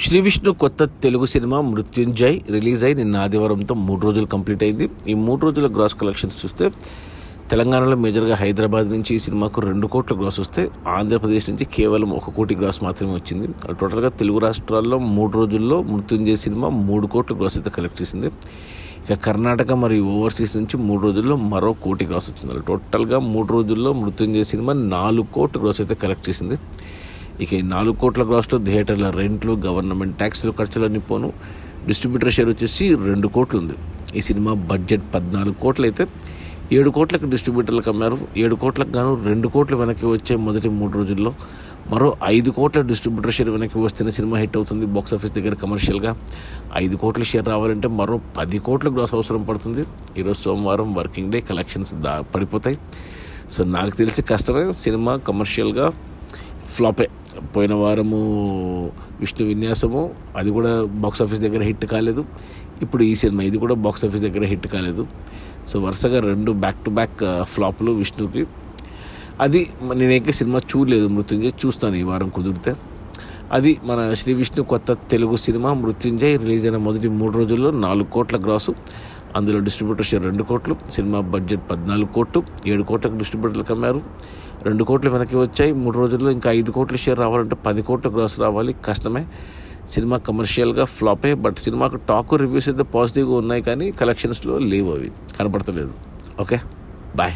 శ్రీ విష్ణు కొత్త Telugu cinema Mrutyunjay release అయి నిన్న ఆదివారంతో 3 రోజులు కంప్లీట్ అయింది. ఈ 3 రోజుల గ్రాస్ కలెక్షన్స్ చూస్తే తెలంగాణలో మేజర్గా హైదరాబాద్ నుంచి ఈ సినిమాకు 2 కోట్ల గ్రాస్ వస్తే ఆంధ్రప్రదేశ్ నుంచి కేవలం 1 కోటి గ్రాస్ మాత్రమే వచ్చింది. టోటల్గా తెలుగు రాష్ట్రాల్లో 3 రోజుల్లో మృత్యుంజయ్ సినిమా 3 కోట్ల గ్రాస్ అయితే కలెక్ట్ చేసింది. ఇక కర్ణాటక మరియు ఓవర్సీస్ నుంచి 3 రోజుల్లో మరో 1 కోటి గ్రాస్ వచ్చింది. టోటల్గా 3 రోజుల్లో మృత్యుంజయ్ సినిమా 4 కోట్ల గ్రాస్ అయితే కలెక్ట్ చేసింది. ఇక ఈ 4 కోట్ల గ్రాస్లో థియేటర్ల రెంట్లు, గవర్నమెంట్ ట్యాక్స్లు, ఖర్చులన్నీ పోను డిస్ట్రిబ్యూటర్ షేర్ వచ్చేసి 2 కోట్లు ఉంది. ఈ సినిమా బడ్జెట్ 14 కోట్లు అయితే 7 కోట్లకు డిస్ట్రిబ్యూటర్లకు అమ్మారు. 7 కోట్లకు గాను 2 కోట్లు వెనక్కి వచ్చే మొదటి 3 రోజుల్లో మరో 5 కోట్ల డిస్ట్రిబ్యూటర్ షేర్ వెనక్కి వస్తేనే సినిమా హిట్ అవుతుంది. బాక్సాఫీస్ దగ్గర కమర్షియల్గా 5 కోట్ల షేర్ రావాలంటే మరో 10 కోట్ల గ్రాస్ అవసరం పడుతుంది. ఈరోజు సోమవారం వర్కింగ్ డే, కలెక్షన్స్ పడిపోతాయి. సో నాకు తెలిసి కష్టమే. సినిమా కమర్షియల్గా ఫ్లాపే. పోయిన వారము విష్ణు విన్యాసము, అది కూడా బాక్సాఫీస్ దగ్గర హిట్ కాలేదు. ఇప్పుడు ఈ సినిమా ఇది కూడా బాక్సాఫీస్ దగ్గర హిట్ కాలేదు. సో వరుసగా 2 బ్యాక్ టు బ్యాక్ ఫ్లాప్లు విష్ణుకి. అది నేనైతే సినిమా చూడలేదు మృత్యుంజయ్, చూస్తాను ఈ వారం కుదిరితే. అది మన శ్రీ విష్ణు కొత్త తెలుగు సినిమా మృత్యుంజయ్ రిలీజ్ అయిన మొదటి 3 రోజుల్లో 4 కోట్ల గ్రాసు, అందులో డిస్ట్రిబ్యూటర్ షేర్ 2 కోట్లు, సినిమా బడ్జెట్ 14 కోట్లు, 7 కోట్లకు డిస్ట్రిబ్యూటర్లకు అమ్మారు. 2 కోట్లు వెనక్కి వచ్చాయి 3 రోజుల్లో. ఇంకా 5 కోట్ల షేర్ రావాలంటే 10 కోట్ల గ్రాస్ రావాలి, కష్టమే. సినిమా కమర్షియల్గా ఫ్లాపే. బట్ సినిమాకు టాక్ రివ్యూస్ అయితే పాజిటివ్గా ఉన్నాయి, కానీ కలెక్షన్స్లో లేవు, అవి కనపడతలేదు. Okay, bye.